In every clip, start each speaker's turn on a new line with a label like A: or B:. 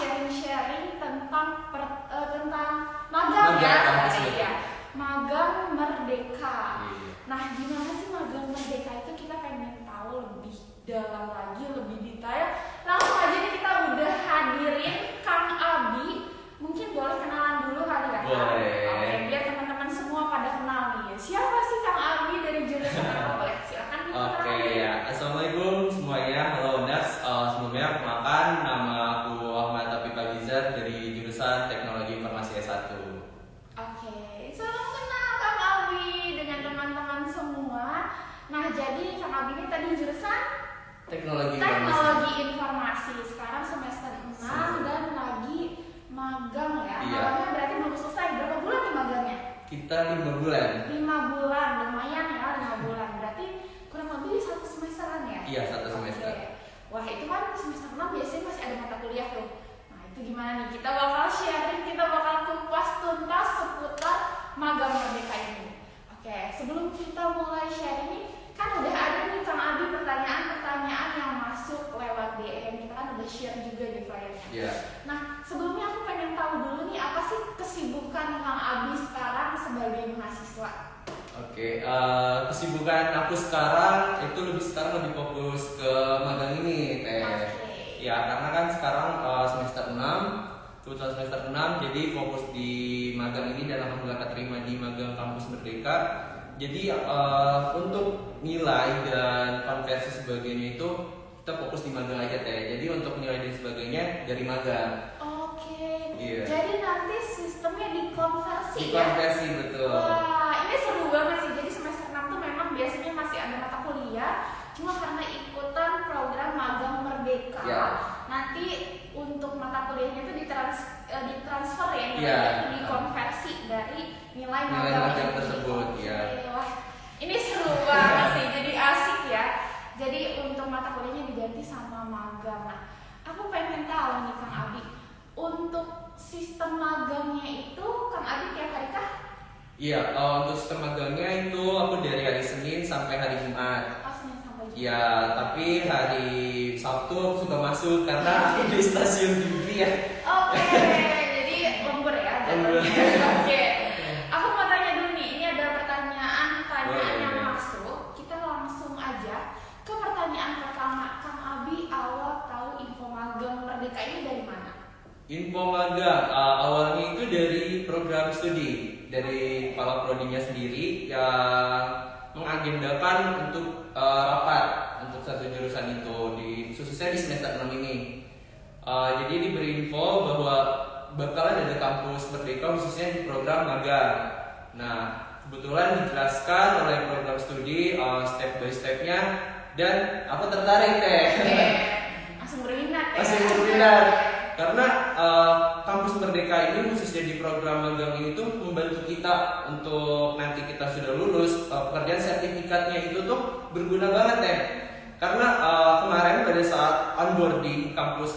A: sharing-sharing tentang magang ya. Iya. Magang Merdeka.
B: Iya.
A: Nah, gimana sih magang Merdeka itu, kita pengen tahu lebih dalam lagi, lebih detail. Langsung aja nih kita udah hadirin Kang Abi. Mungkin boleh kenalan dulu kali ya?
B: Boleh.
A: Oke, biar teman-teman semua pada kenal nih. Siapa sih Kang Abi, dari jurusan apa? Boleh silakan dikenalin.
B: Oke ya, assalamualaikum semuanya. Halo Nas, sebelumnya perkenalkan nama aku Ahmad Taufik Abizar dari jurusan Teknologi Informasi S1.
A: Oke, salam kenal Kang Abi dengan teman-teman semua. Nah, jadi Kang Abi ini tadi jurusan
B: Teknologi
A: Informasi. Sekarang semester 6 dan lagi magang ya.
B: Iya.
A: Magangnya berarti belum selesai. Berapa bulan nih magangnya?
B: Kita 5 bulan.
A: 5 bulan, lumayan ya 5 bulan. Berarti kurang lebih 1 semesteran ya?
B: Iya, 1 semester.
A: Oke. Wah, itu kan semester 6 biasanya masih ada mata kuliah tuh. Nah, itu gimana nih? Kita bakal sharing, kita bakal kupas tuntas seputar magang Merdeka ini. Oke, sebelum kita mulai sharing nih, kan udah ada nih Kang Abi pertanyaan-pertanyaan yang masuk lewat DM. Kita kan udah share juga di flyernya.
B: Iya.
A: Nah, sebelumnya aku pengen tahu dulu nih, apa sih kesibukan Kang Abi sekarang sebagai mahasiswa?
B: Oke, kesibukan aku sekarang itu lebih fokus ke magang ini, Teh.
A: Oke.
B: Ya, karena kan sekarang semester 6, kebetulan semester 6, jadi fokus di magang ini dan alhamdulillah keterima di magang Kampus Merdeka. Jadi untuk nilai dan konversi sebagainya itu kita fokus di magang aja, Teh. Jadi untuk nilai dan sebagainya dari magang.
A: Oke.
B: Iya.
A: Jadi nanti sistemnya dikonversi ya?
B: Dikonversi, betul.
A: Wah, ini seru banget sih. Jadi semester 6 tuh memang biasanya masih ada mata kuliah, cuma karena ikutan program magang Merdeka,
B: Ya.
A: nanti untuk mata kuliahnya itu ditransfer ya,
B: Ya.
A: dikonversi dari nilai
B: Nilai
A: magang
B: magang
A: ini.
B: tersebut,
A: Oke,
B: ya.
A: Wah, ini seru banget sih. Jadi asik ya. Jadi untuk mata kuliahnya diganti sama magang. Nah, aku pengen tahu nih Kang Abi, untuk sistem magangnya itu Kang Abi tiap hari kah?
B: Iya, untuk sistem magangnya itu aku dari hari Senin sampai hari Jumat.
A: Oh, Senin sampai Jumat.
B: Ya, tapi hari Sabtu aku suka masuk karena aku di stasiun TV ya.
A: Oke, jadi lembur ya
B: Lembur.
A: jadwalnya. Oke. Aku mau tanya dulu nih, ini ada pertanyaan yang
B: Boleh.
A: masuk. Kita langsung aja ke pertanyaan pertama. Kang Abi awal tahu info magang Merdeka ini dari mana?
B: Info magang awalnya itu dari program studi dari kepala prodinya sendiri yang mengagendakan untuk rapat untuk satu jurusan itu khususnya di semester 6 ini. Jadi diberi info bahwa bakalan ada kampus Merdeka khususnya di program magang. Nah, kebetulan dijelaskan oleh program studi step by stepnya dan aku tertarik, Teh.
A: Oke, langsung berminat ya?
B: Masih berminat karena kampus Merdeka ini khususnya di program magang ini tuh membantu kita untuk nanti kita sudah lulus pekerjaan sertifikatnya itu tuh berguna banget, Teh. Karena kemarin pada saat onboarding kampus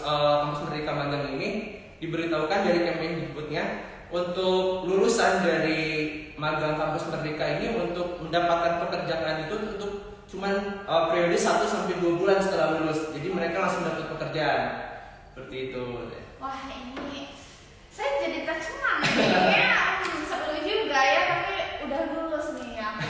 B: Merdeka magang ini diberitahukan dari Kemendikbudnya untuk lulusan dari magang kampus Merdeka ini untuk mendapatkan pekerjaan itu untuk cuman periode 1 sampai 2 bulan setelah lulus. Jadi mereka langsung dapat pekerjaan. Seperti itu.
A: Wah, ini saya jadi tercengang nih. Seru juga ya, tapi udah lulus nih aku.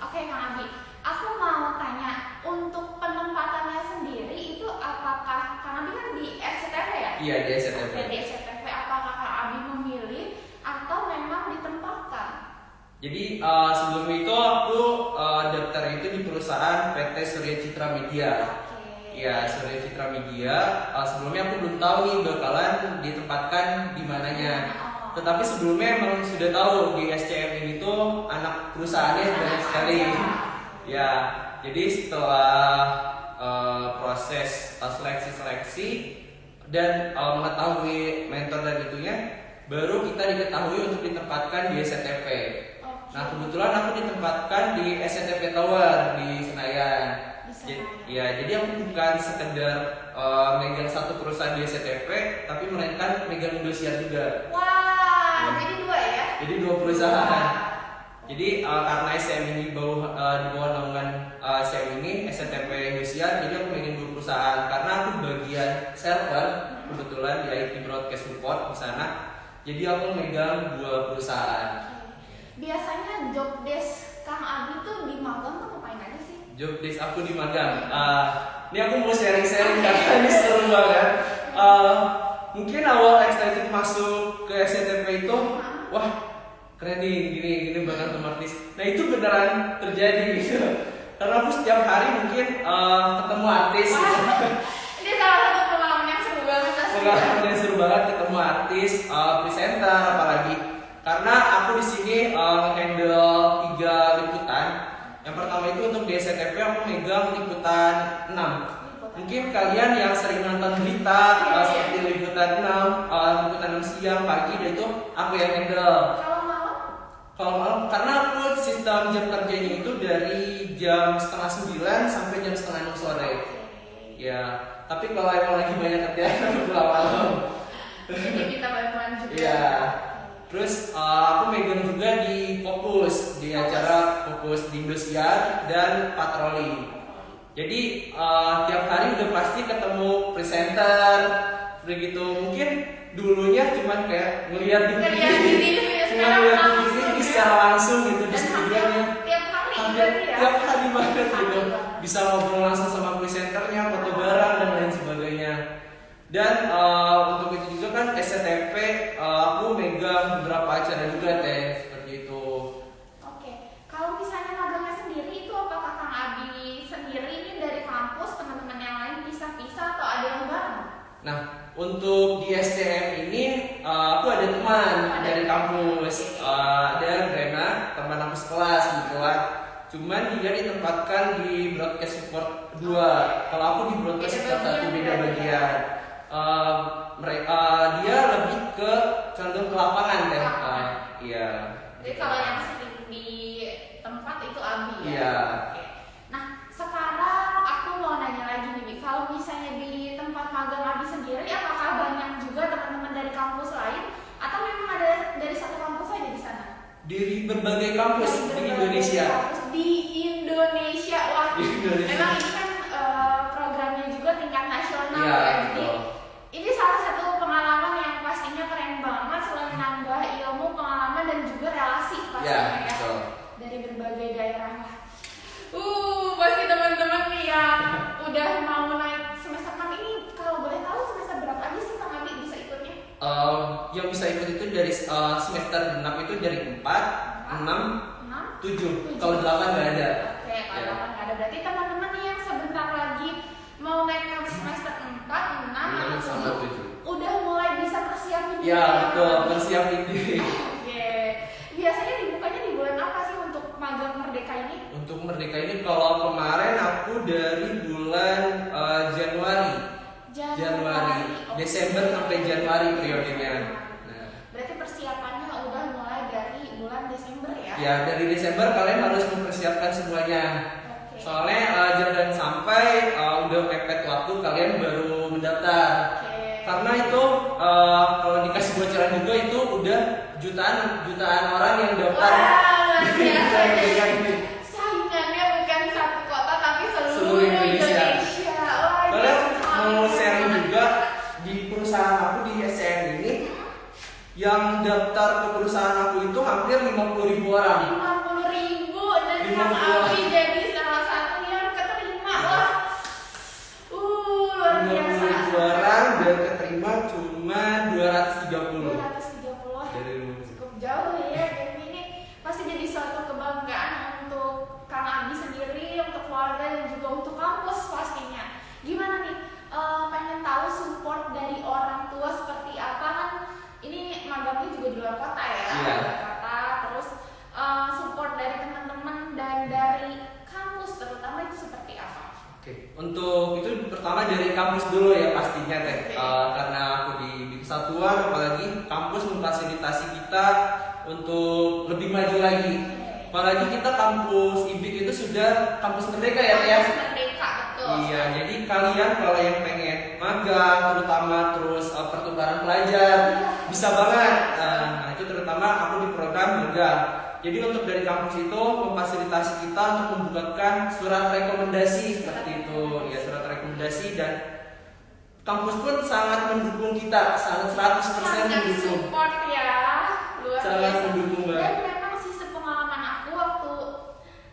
A: Oke Kang Abi, aku mau tanya, untuk penempatannya sendiri itu apakah Kang Abi kan di SCTV ya?
B: Iya, di SCTV.
A: Oke, di SCTV apakah Kang Abi memilih atau memang ditempatkan?
B: Jadi sebelum itu aku daftar itu di perusahaan PT Surya Citra Media. Ya, Surya Citra Media. Sebelumnya aku belum tahu nih bakalan ditempatkan di mananya. Tetapi sebelumnya emang sudah tahu di SCM ini tuh anak perusahaannya banyak sekali. Ya, jadi setelah proses seleksi dan mengetahui mentor dan itunya, baru kita diketahui untuk ditempatkan di SCTV. Nah, kebetulan aku ditempatkan di SCTV Tower di Senayan. Jadi aku bukan sekedar megang satu perusahaan di SCTV, tapi melainkan megang Indosiar juga.
A: Wah, jadi 2 ya?
B: Jadi 2 perusahaan. Jadi karena SCM ini di bawah naungan SCM ini SCTV Indosiar, jadi aku megang 2 perusahaan. Karena aku bagian server kebetulan. kebetulan di IT Broadcast Support di sana. Jadi aku megang 2 perusahaan.
A: Biasanya job desk Kang Abi tuh di magang tuh ngapain aja sih?
B: Job desk aku di magang. Ini aku mau sharing-sharing karena ini seru banget. Mungkin awal excited masuk ke SCTP itu, wah keren nih, gini banget otomatis. Nah itu beneran terjadi gitu. Karena aku setiap hari mungkin ketemu artis.
A: Ini salah satu pengalaman yang seru banget.
B: Pengalaman yang seru banget ketemu artis, presenter apalagi. Karena aku di sini handle 3 liputan. Yang pertama itu untuk di SCTP aku megang liputan 6. Mungkin kalian yang sering nonton berita seperti liputan 6, liputan 6 siang, pagi, dan itu aku yang handle. Kalau malam, karena aku sistem jam kerjanya itu dari jam 8:30 sampai jam 5:30 sore. Ya, tapi kalau emang lagi banyak kerjaan aku pulang malam.
A: Jadi kita bantuan juga.
B: Iya. Terus aku megang juga di Fokus, di acara Fokus di Indosiar dan Patroli. Jadi tiap hari udah pasti ketemu presenter, begitu. Mungkin dulunya cuma kayak ngeliat di TV, cuma ngeliat di TV secara langsung gitu di studionya. Tiap hari banget gitu. Bisa ngobrol langsung sama presenternya, foto bareng dan lain sebagainya. Dan untuk itu juga kan SCTP aku megang beberapa acara juga seperti itu.
A: Oke, kalau misalnya magangnya sendiri itu apakah Kang Abi sendiri ini dari kampus, teman-teman yang lain pisah-pisah atau ada yang bareng?
B: Nah, untuk di SCM ini aku ada teman dari kampus, ada Grena, teman aku sekelas gitu lah. Cuman dia ditempatkan di Broadcast Support 2. Kalau aku di Broadcast Support 1 beda bagian. Dia lebih ke condong ke lapangan deh. Iya.
A: Jadi kalau yang sering di tempat itu Abi ya.
B: Iya.
A: Oke. Nah sekarang aku mau nanya lagi nih, kalau misalnya di tempat magang Abi sendiri, apakah banyak juga teman-teman dari kampus lain atau memang ada dari satu kampus saja di sana?
B: Dari berbagai kampus di Indonesia.
A: Di Indonesia, wah. Memang ini kan programnya juga tingkat nasional
B: ya.
A: Jadi ini salah satu pengalaman yang pastinya keren banget, selain nambah ilmu, pengalaman dan juga relasi pastinya ya. Dari berbagai daerah. Pasti teman-teman nih yang udah mau naik semester 6 ini, kalau boleh tahu semester berapa aja sih Kang Abi bisa ikutnya?
B: Yang bisa ikut itu dari semester 6 itu dari 4, 6, 7. Kalau 8 nggak ada.
A: Oke, kalau 8 nggak ada. Berarti teman-teman nih yang sebentar lagi mau naik ke semester 4, 6,
B: sama 7
A: udah mulai bisa persiapin diri.
B: Ya, betul, persiapin diri.
A: Oke. Biasanya dibukanya di bulan apa sih untuk magang Merdeka ini?
B: Untuk Merdeka ini kalau kemarin aku dari bulan Januari, Desember sampai Januari periodenya. Nah.
A: Berarti persiapannya udah mulai dari bulan Desember ya?
B: Ya, dari Desember kalian harus mempersiapkan semuanya.
A: Oke.
B: Soalnya jangan sampai udah mepet waktu kalian baru mendaftar.
A: Oke.
B: Karena itu kalau dikasih bocoran juga itu udah jutaan orang yang daftar.
A: Wah, saingannya bukan satu kota tapi seluruh Indonesia.
B: Kalian mau sharing juga di perusahaan aku di SCM ini, yang daftar ke perusahaan aku itu hampir 50.000 orang.
A: 50.000 dan Kang Abi jadi salah satu yang keterima. Wah. Luar biasa.
B: 50.000 orang dan keterima cuma 230.
A: 230
B: Dari
A: cukup jauh ya. Dan ini pasti jadi suatu kebanggaan untuk Kang Abi sendiri, untuk keluarga dan juga untuk kampus pastinya. Gimana nih? Pengen tahu support dari orang tua seperti apa kan? Ini magangnya juga di luar kota ya,
B: Iya.
A: luar kota. Terus support dari teman-teman dan dari kampus terutama itu seperti apa?
B: Oke, untuk itu pertama dari kampus dulu ya pastinya teh. Karena aku di kesatuan, apalagi kampus memfasilitasi kita untuk lebih maju lagi. Apalagi kita kampus IBIK itu sudah kampus merdeka ya Teh.
A: Kampus merdeka, betul.
B: Iya, jadi kalian kalau yang pengen magang, terutama terus pertukaran pelajar, bisa banget. Nah, itu terutama aku di program magang. Jadi untuk dari kampus itu memfasilitasi kita untuk membukakan surat rekomendasi seperti itu, ya surat rekomendasi dan kampus pun sangat mendukung kita, sangat 100%
A: sangat
B: mendukung.
A: support ya, luar
B: Sangat
A: biasa.
B: mendukung
A: Dan
B: banget.
A: memang sih sepengalaman aku waktu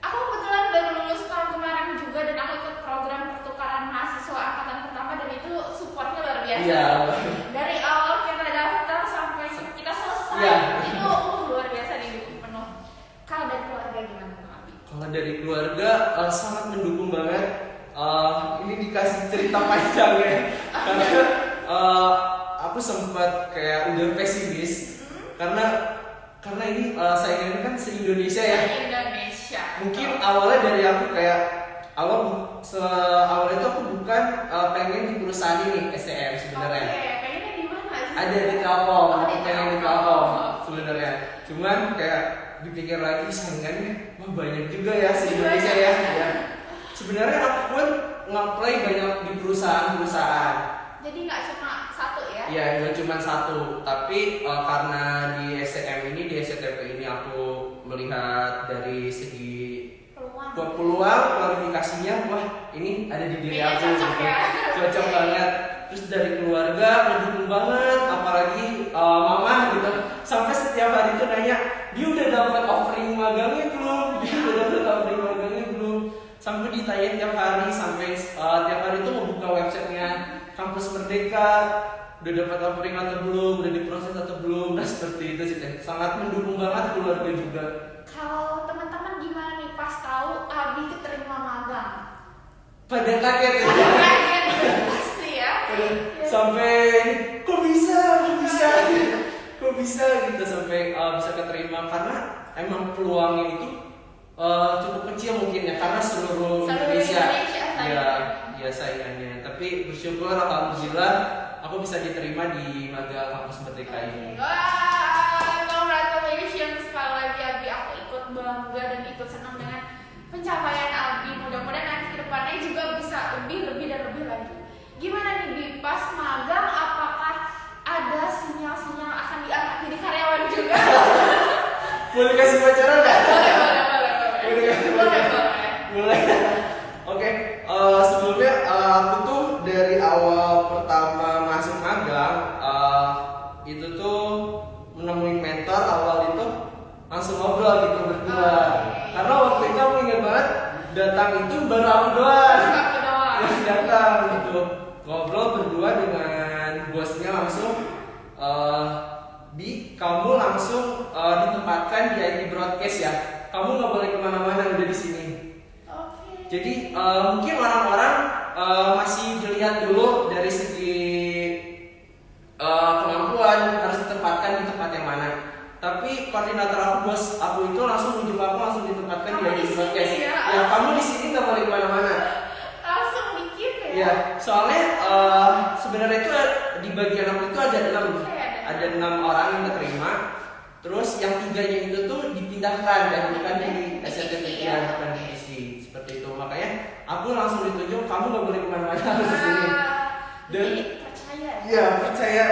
A: aku kebetulan baru lulus tahun kemarin juga, dan aku ikut program pertukaran mahasiswa angkatan pertama, dan itu supportnya luar biasa.
B: Iya.
A: Dari awal kita daftar sampai kita selesai,
B: Iya.
A: itu luar biasa didukung penuh. Kalau dari keluarga gimana Bang Abi?
B: Kalau dari keluarga sangat mendukung banget. Ini dikasih cerita panjang ya, karena aku sempat kayak udah pesimis karena ini saingannya kan se-Indonesia ya.
A: Indonesia.
B: Mungkin awalnya dari aku kayak awalnya itu aku bukan pengen di perusahaan ini STM sebenarnya.
A: Oke, pengennya di mana sih?
B: Ada di Telkom,
A: Oh,
B: aku
A: di
B: pengen di
A: Telkom.
B: Telkom sebenarnya. Cuman kayak dipikir lagi saingannya wah banyak juga ya se-Indonesia ya. Ya. Sebenarnya aku pun nge-apply banyak di perusahaan-perusahaan.
A: Jadi nggak cuma satu ya?
B: Iya, nggak cuma satu, tapi karena di STM ini, di STP ini aku melihat dari segi peluang kualifikasinya, wah ini ada di diri
A: Kayaknya
B: aku,
A: cocok
B: gitu.
A: ya.
B: Cocok banget. Terus dari keluarga mendukung banget, apalagi mama gitu, sampai setiap hari itu nanya, dia udah dapat offering magangnya belum? Dia udah dapat offering magangnya belum? Sampai ditanya tiap hari, sampai tiap hari itu membuka websitenya Kampus Merdeka, udah dapat offering atau belum, udah diproses atau belum. Nah seperti itu sih, sangat mendukung banget keluarga juga.
A: Kalau teman-teman gimana nih pas tahu Abi keterima magang?
B: Pada kaget ya.
A: Kaget pasti ya.
B: Sampai kok bisa gitu sampai bisa keterima, karena emang peluangnya itu cukup kecil mungkin ya, karena seluruh Indonesia ya saingannya. Tapi bersyukur alhamdulillah aku bisa diterima di magang Kampus Merdeka ini.
A: Wah, congratulations sekali lagi Abi. Aku ikut bangga dan ikut senang dengan pencapaian Abi. Mudah-mudahan nanti kedepannya juga bisa lebih lagi. Gimana nih di pas magang, apakah ada sinyal-sinyal akan diangkat jadi karyawan juga?
B: Boleh kasih bocoran nggak?
A: Boleh.
B: Oke, sebelumnya aku tuh dari awal pertama masuk magang itu tuh menemui mentor awal itu langsung ngobrol gitu berdua. Karena waktu itu aku ingat banget datang itu baru aku doang yang datang gitu, ngobrol berdua dengan bosnya langsung. Kamu langsung ditempatkan di IT broadcast ya. Kamu nggak boleh kemana-mana, udah di sini. Jadi mungkin orang-orang masih dilihat dulu dari segi kemampuan harus ditempatkan di tempat yang mana. Tapi koordinator aku, bos aku itu langsung menunjuk aku langsung ditempatkan di IT broadcast. Ya kamu di sini nggak boleh kemana-mana.
A: Langsung dikit ya.
B: Ya, soalnya sebenarnya itu di bagian aku itu ada 6 orang yang diterima. Terus yang 3-nya itu tuh dipindahkan dan bukan di STP ya, bukan di isi seperti itu. Makanya aku langsung ditunjuk, kamu nggak boleh kemana-mana, harus di sini. Dan
A: percaya.
B: Iya percaya.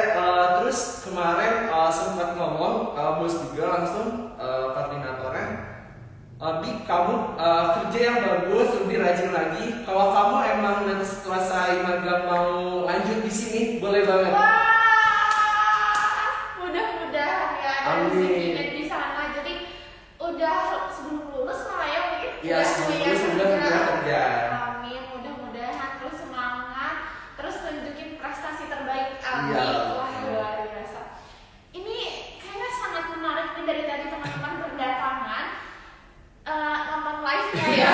B: Terus kemarin sempat ngomong bos juga langsung koordinatornya, Bi kamu kerja yang bagus, lebih rajin lagi. Kalau kamu emang nanti selesai magang mau lanjut di sini, boleh banget.
A: Mudah-mudahan ya ada rezeki di sana. Jadi udah sebelum lulus malah ya mungkin.
B: Iya sebelum lulus udah kerja.
A: Amin, mudah-mudahan terus semangat, terus tunjukin prestasi terbaik Abi.
B: Iya.
A: Wah luar biasa. Ini kayaknya sangat menarik nih, dari tadi teman-teman berdatangan nonton live-nya ya.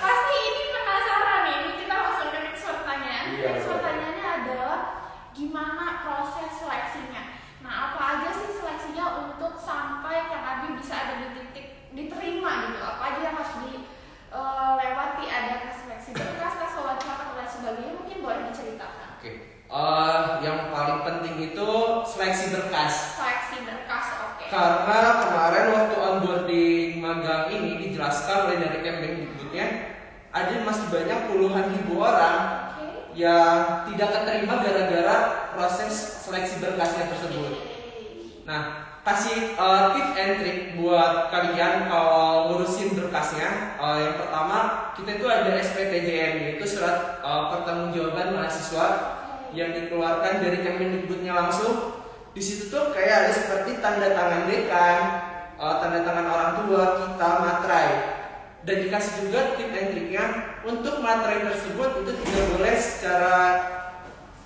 A: Pasti ini penasaran nih. Ini kita langsung ke next pertanyaan.
B: Iya,
A: Next pertanyaannya adalah gimana proses seleksinya? Nah, apa aja sih seleksinya untuk sampai Kang Abi bisa ada di titik diterima gitu? Apa aja yang harus dilewati? Ada seleksi berkas, tes wawancara dan sebagainya, mungkin boleh diceritakan.
B: Oke. Yang paling penting itu seleksi berkas.
A: Seleksi berkas, oke.
B: Karena kemarin waktu onboarding magang ini dijelaskan oleh dari Kemdikbudnya, ada masih banyak puluhan ribu orang yang tidak keterima gara-gara proses seleksi berkasnya tersebut. Nah, kasih tips and trick buat kalian kalau ngurusin berkasnya. Yang pertama, kita itu ada SPTJM, yaitu surat pertanggungjawaban mahasiswa. yang dikeluarkan dari Kemendikbudnya langsung. Di situ tuh kayak ada seperti tanda tangan dekan, tanda tangan orang tua, kita, materai. Dan dikasih juga tip and triknya untuk materai tersebut itu tidak boleh secara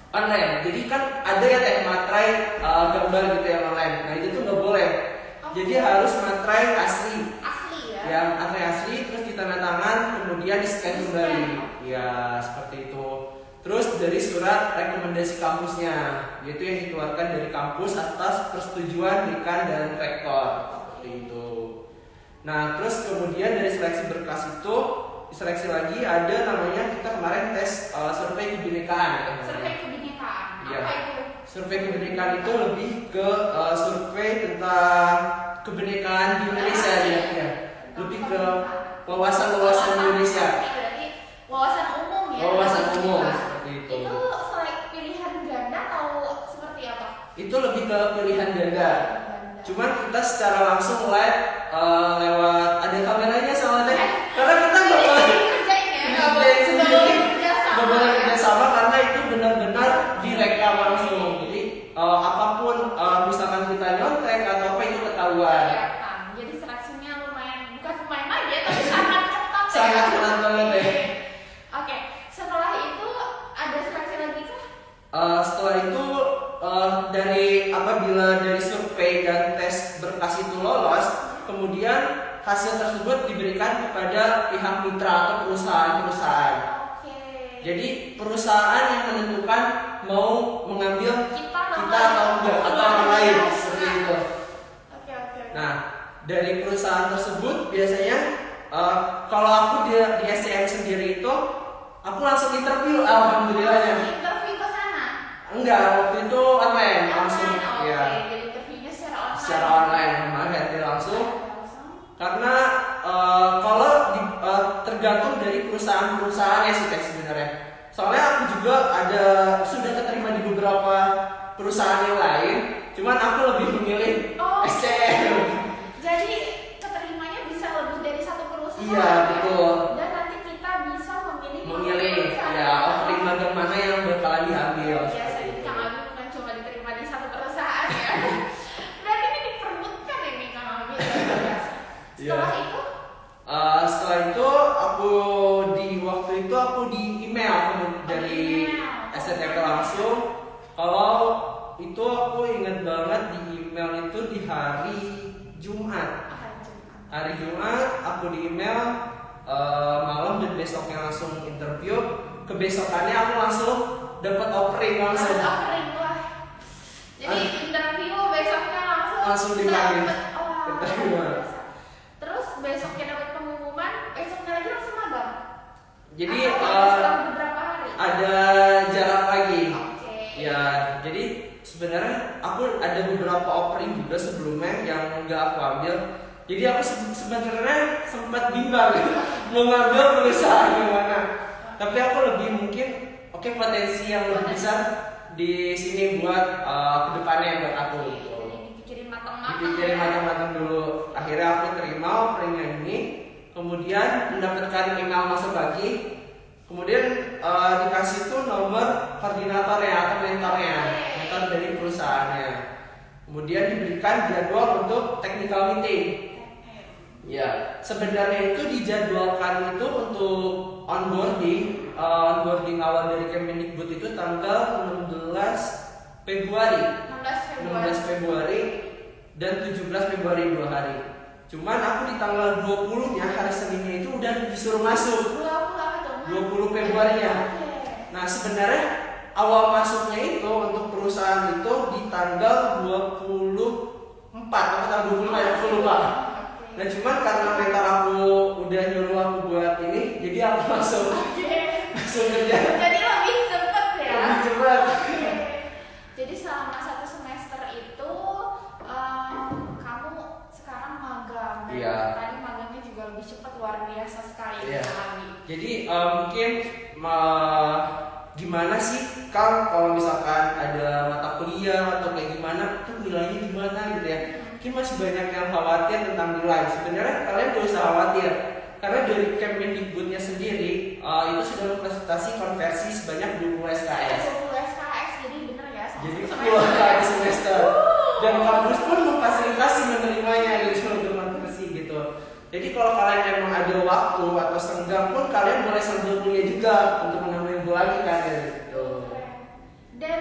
B: online. Jadi kan ada ya kayak materai gambar gitu yang online. Nah itu tuh nggak boleh. Jadi harus materai asli.
A: Asli ya.
B: Ya, materai asli terus ditanda tangan kemudian di scan kembali. Ya seperti itu. Terus dari surat rekomendasi kampusnya, yaitu yang dikeluarkan dari kampus atas persetujuan dekan dan rektor, seperti itu. Nah, terus kemudian dari seleksi berkas itu, seleksi lagi ada namanya kita kemarin tes survei kebinekaan.
A: Survei kebinekaan.
B: Iya.
A: Apa itu?
B: Survei kebinekaan itu lebih ke survei tentang kebinekaan di Indonesia ya. Lebih ke wawasan Indonesia.
A: Berarti wawasan umum ya.
B: Wawasan umum.
A: Itu selain pilihan ganda atau seperti apa?
B: Itu lebih ke pilihan ganda. Cuman kita secara langsung live lewat ada kameranya sama teh. Karena kita nggak boleh kerjasama karena itu benar-benar direkam langsung. Jadi apapun misalkan kita nyontek atau apa itu ketahuan.
A: Jadi seleksinya bukan lumayan aja tapi sangat ketat.
B: Sangat ketat banget deh.
A: Oke, setelah itu ada seleksi lagi kah?
B: Setelah itu apabila dari survei dan tes berkas itu lolos, kemudian hasil tersebut diberikan kepada pihak mitra atau perusahaan-perusahaan. Jadi perusahaan yang menentukan mau mengambil kita atau enggak atau orang lain seperti itu. Nah, dari perusahaan tersebut biasanya kalau aku di SCM sendiri itu aku langsung interview, alhamdulillahnya.
A: Interview ke sana?
B: Enggak, waktu itu online langsung. Ya.
A: Jadi interviewnya secara online.
B: Secara online kemarin langsung. Karena kalau tergantung dari perusahaan-perusahaan ya sih sebenarnya. Soalnya aku juga sudah keterima di beberapa perusahaan yang lain, cuman aku lebih memilih SCM.
A: Jadi keterimanya bisa lebih dari satu perusahaan.
B: Iya betul.
A: Dan nanti kita bisa
B: memilih ya offering magang mana yang bakalan diambil.
A: Biasa ini Kang Abi bukan cuma diterima di satu perusahaan ya. Berarti ini diperbutkan ini Kang Abi. Setelah itu?
B: Setelah itu waktu itu aku di email dari STTP langsung. Kalau itu aku ingat banget di email itu di hari Jumat. Hari Jumat aku di email malam dan besoknya langsung interview. Kebesokannya aku langsung dapat offering langsung.
A: Jadi interview besoknya
B: langsung dipanggil.
A: Terus besoknya dapat pengumuman, besoknya lagi langsung magang.
B: Jadi
A: beberapa hari.
B: Ada jarak lagi. Ya, jadi sebenarnya aku ada beberapa offering juga sebelumnya yang nggak aku ambil. Jadi aku sebenarnya sempat bimbang mau ngambil perusahaan yang mana. Tapi aku lebih mungkin potensi yang lebih besar di sini buat kedepannya buat aku.
A: Dipikirin matang-matang.
B: Dipikirin matang-matang dulu. Akhirnya aku terima offeringnya ini. Kemudian mendapatkan email masuk lagi. Kemudian dikasih tuh nomor koordinatornya atau mentor dari perusahaannya. Kemudian diberikan jadwal untuk technical meeting. Ya, sebenarnya itu dijadwalkan itu untuk onboarding awal dari Kemendikbud itu tanggal 16 Februari. 16 Februari dan 17 Februari 2 hari. Cuman aku di tanggal 20-nya hari Seninnya itu udah disuruh masuk. 20 Februari-nya. Nah, sebenarnya awal masuknya itu untuk perusahaan itu di tanggal 24 atau tanggal 25 ya, aku lupa. Nah, cuman karena mentor aku udah nyuruh aku buat ini, jadi aku langsung kerja.
A: Jadi lebih cepet ya.
B: Lebih cepat.
A: Jadi selama 1 semester itu kamu sekarang magang.
B: Iya.
A: Tadi magangnya juga lebih cepat, luar biasa sekali.
B: Iya. Jadi mungkin gimana sih Kang kalau misalkan ada mata kuliah atau kayak gimana tuh nilainya gimana gitu ya. Mungkin masih banyak yang khawatir tentang nilai. Sebenarnya kalian gak usah khawatir karena dari Kemendikbudnya sendiri itu sudah memfasilitasi konversi sebanyak 20 SKS.
A: 20 SKS
B: jadi full kali semester. Dan kampus pun memfasilitasi menerimanya dari seluruh bersih gitu. Jadi kalau kalian emang ada waktu atau senggang pun kalian boleh sambil kuliah juga untuk mengambil lagi kan gitu.
A: Dan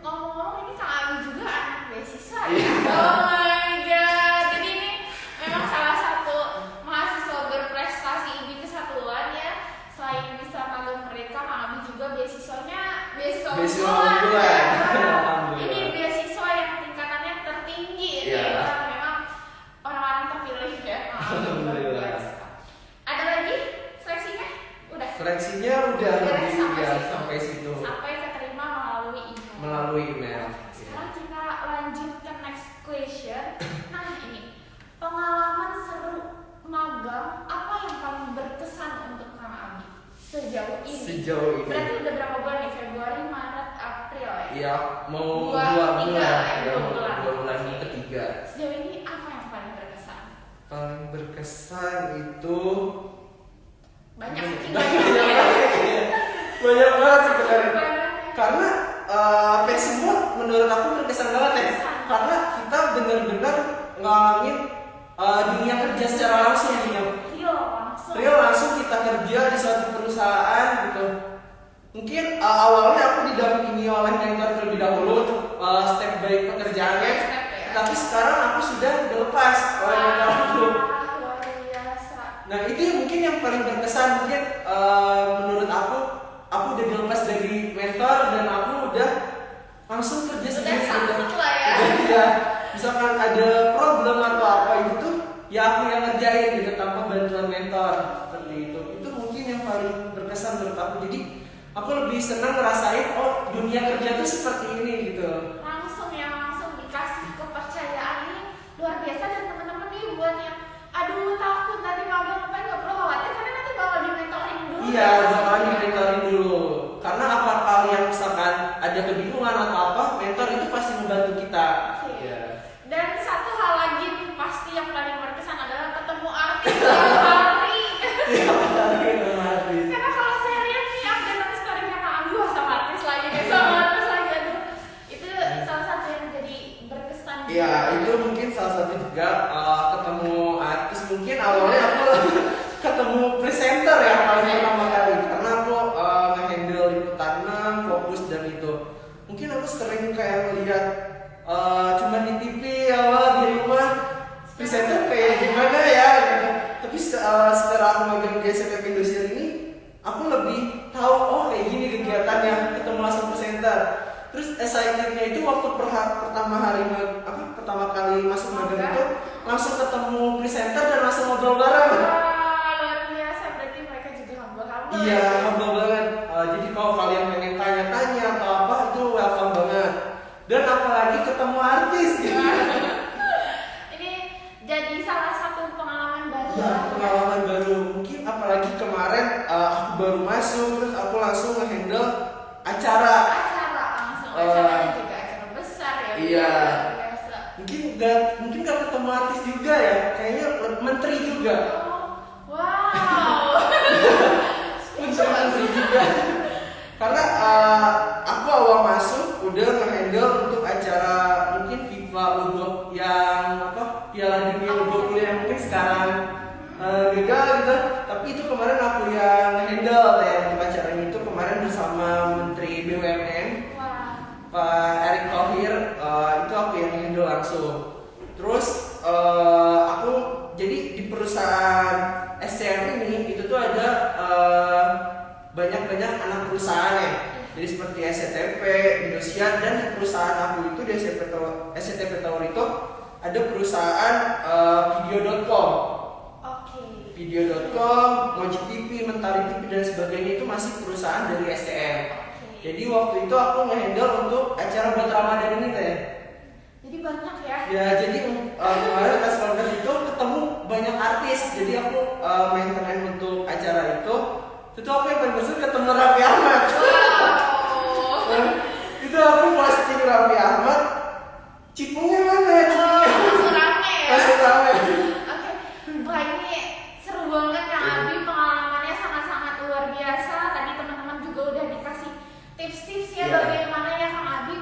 A: ngomong-ngomong ini Kang Abi juga anak beasiswa ya. Oh my god. Jadi ini memang salah satu mahasiswa berprestasi IB Kesatuan ya. Selain bisa magang mereka, Kang Abi juga beasiswanya beasiswa unggulan. Ini beasiswa yang tingkatannya tertinggi ini. Memang orang-orang terpilih ya. Ada lagi seleksinya? Udah.
B: Seleksinya udah sampai situ.
A: Sampai keterima melalui email.
B: Melalui email.
A: Sekarang kita lanjut ke next question. Nah ini pengalaman seru magang apa yang paling berkesan untuk Kang Abi sejauh ini?
B: Sejauh ini.
A: Berarti udah berapa bulan nih? Februari, Maret, April ya?
B: Iya, mau
A: dua
B: bulan ketiga.
A: Sejauh ini apa yang paling berkesan?
B: Paling berkesan itu
A: Banyak sih.
B: banyak banget sebenarnya. Karena semua menurut aku berkesan banget ya. Karena kita benar-benar ngalamin dunia kerja secara langsung real langsung kita kerja di suatu perusahaan gitu. Mungkin awalnya aku didampingi oleh mentor terlebih dahulu untuk step by pekerjaannya. Tapi sekarang aku sudah lepas oleh mentor itu. Nah itu mungkin yang paling berkesan. Mungkin menurut aku udah dilepas dari mentor dan aku udah langsung kerja sendiri. Ya, misalkan ada problem atau apa itu tuh ya aku yang ngerjain gitu tanpa bantuan mentor seperti itu. Itu mungkin yang paling berkesan menurut aku. Jadi aku lebih senang ngerasain oh dunia kerja tuh seperti ini gitu.
A: Langsung dikasih kepercayaan ini luar biasa. Dan teman-teman nih buat yang aduh takut nanti magang apa nggak perlu khawatir karena nanti bakal di-mentoring dulu.
B: Iya, bakalan di-mentoring dulu. Karena apakah yang misalkan ada kebingungan atau apa, mentor itu pasti membantu kita.
A: Iya. Dan satu hal lagi nih pasti yang paling berkesan adalah ketemu artis tiap hari. Karena kalau saya lihat nih update nanti story-nya Kang Abi sama artis lagi aduh. Itu salah satu yang jadi berkesan.
B: Iya, itu mungkin salah satu juga ketemu artis. Mungkin awalnya aku ketemu presenter ya paling pertama kali karena aku nge-handle liputan 6, fokus dan itu. Mungkin aku sering kayak melihat cuma di TV awal di rumah presenter kayak gimana ya gitu. Tapi setelah aku magang di SCTP Indosiar ini aku lebih tahu oh kayak gini kegiatannya, ketemu langsung presenter. Terus excited-nya itu waktu pertama kali masuk magang itu langsung ketemu presenter dan langsung ngobrol bareng.
A: Luar biasa, berarti mereka juga humble.
B: Iya, humble banget. Jadi kalau kalian pengen tanya-tanya atau apa itu welcome banget. Dan apalagi ketemu artis gitu.
A: Ini jadi salah satu pengalaman baru.
B: Ya, pengalaman baru. Mungkin apalagi kemarin aku baru masuk terus aku langsung nge-handle acara
A: juga acara besar ya.
B: Iya. Mungkin gak ketemu artis juga ya. Kayaknya menteri juga.
A: Wow.
B: Menteri juga. Karena aku awal masuk udah nge-handle untuk acara mungkin FIFA U20 yang Piala Dunia U20 yang mungkin sekarang gagal gitu. Tapi itu kemarin aku yang nge-handle ya untuk acaranya itu kemarin bersama Menteri BUMN. Pak Erick Thohir, itu aku yang handle langsung. Terus aku jadi di perusahaan SCM ini itu tuh ada banyak anak perusahaan ya. Jadi seperti SCTP, Indosiar dan di perusahaan aku itu di SCTP Tower itu ada perusahaan video.com. Video.com, Moji TV, Mentari TV dan sebagainya itu masih perusahaan dari SCM. Jadi waktu itu aku nge-handle untuk acara buat Ramadan ini teh.
A: Jadi banyak ya?
B: Ya jadi kemarin pas kontes itu ketemu banyak artis. Jadi aku maintenance untuk acara itu. Itu aku yang paling besar ketemu Raffi Ahmad.
A: Wow.
B: Itu aku posting Raffi Ahmad. Cipungnya mana?
A: Langsung rame ya?
B: Langsung rame.
A: Oke. Wah ini seru banget Kang Abi, pengalamannya sangat-sangat luar biasa. Tadi teman-teman juga udah dikasih tips-tips ya bagaimana ya Kang Abi.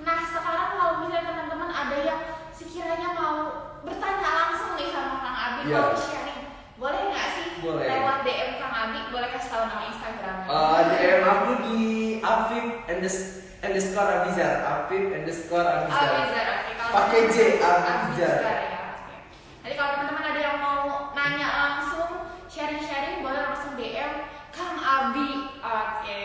A: Nah
B: Iya.
A: mau sharing, boleh nggak sih?
B: Boleh.
A: Lewat DM Kang Abi, boleh kasih tahu nama Instagram.
B: DM aku di Afif_Abizar. Afif_Abizar.
A: Abizar, oke. Kalau
B: Pakai J,
A: teman-teman-
B: Abizar.
A: ya. Oke. Jadi kalau teman-teman ada yang mau nanya langsung, sharing-sharing, boleh langsung DM Kang Abi. Oke.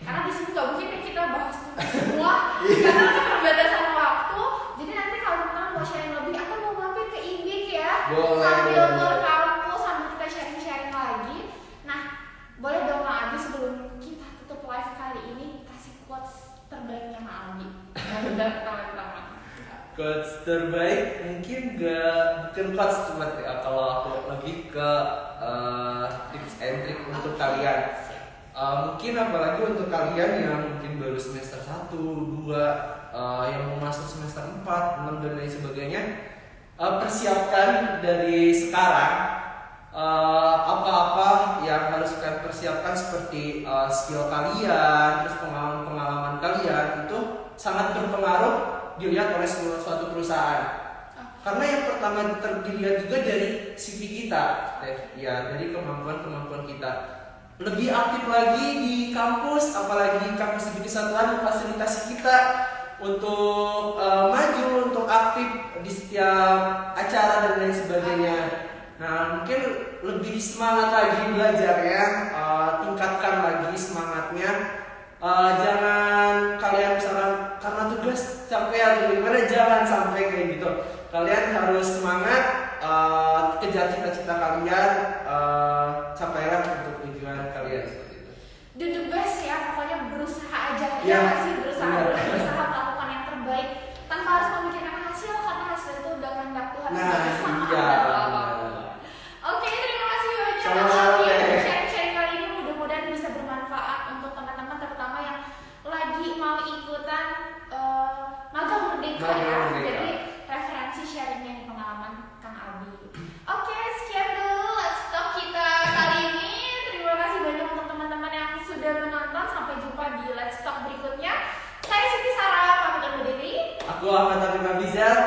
A: Karena di sini nggak mungkin nih kita bahas tugas semua, karena ada perbatasan waktu. Jadi nanti kalau teman-teman mau sharing lebih, aku mau mampir ke IGIK ya.
B: Boleh,
A: Sambil
B: boleh.
A: tur kampus, sambil kita sharing-sharing lagi. Nah, boleh dong Kang Abi sebelum kita tutup live kali ini kasih quotes terbaiknya Kang Abi. Dan teman-teman.
B: Quotes terbaik mungkin bukan quotes cuma kalau aku lebih ke tips and trick untuk kalian. Mungkin apalagi untuk kalian yang mungkin baru semester 1, 2, yang mau masuk semester 4, 6 dan lain sebagainya, persiapkan dari sekarang apa-apa yang harus kalian persiapkan seperti skill kalian, terus pengalaman kalian itu sangat berpengaruh dilihat oleh suatu perusahaan. Karena yang pertama dilihat juga dari CV kita, ya, dari kemampuan kita. Lebih aktif lagi di kampus, apalagi kampus Negeri Satuan memfasilitasi kita untuk maju, untuk aktif di setiap acara dan lain sebagainya. Nah, mungkin lebih semangat lagi belajar ya, tingkatkan lagi semangatnya. Jangan kalian misalkan karena tugas capek atau gimana, jangan sampai kayak gitu. Kalian harus semangat, kejar cita-cita kalian, capailah untuk tujuan kalian seperti itu.
A: Do the best ya, pokoknya berusaha aja
B: Ya,
A: ya nggak sih, berusaha
B: benar.
A: berusaha melakukan yang terbaik tanpa harus memikirkan hasil, karena hasil itu udah kehendak Tuhan
B: Nah,
A: sudah sama
B: iya,
A: ada
B: benar.
A: apa-apa. Oke, terima kasih banyak Kang
B: Sama-sama,
A: Abi
B: Teh.
A: untuk sharing-sharing kali ini, mudah-mudahan bisa bermanfaat untuk teman-teman terutama yang lagi mau ikutan magang merdeka
B: Magang
A: ya.
B: Merdeka.
A: Jadi referensi sharingnya di pengalaman Kang Abi. Oke, sekian dulu Let's Talk kita kali ini. Terima kasih banyak untuk teman-teman yang sudah menonton. Sampai jumpa di Let's Talk berikutnya. Saya Siti Sarah, pamit undur diri.
B: Aku Ahmad Abizar.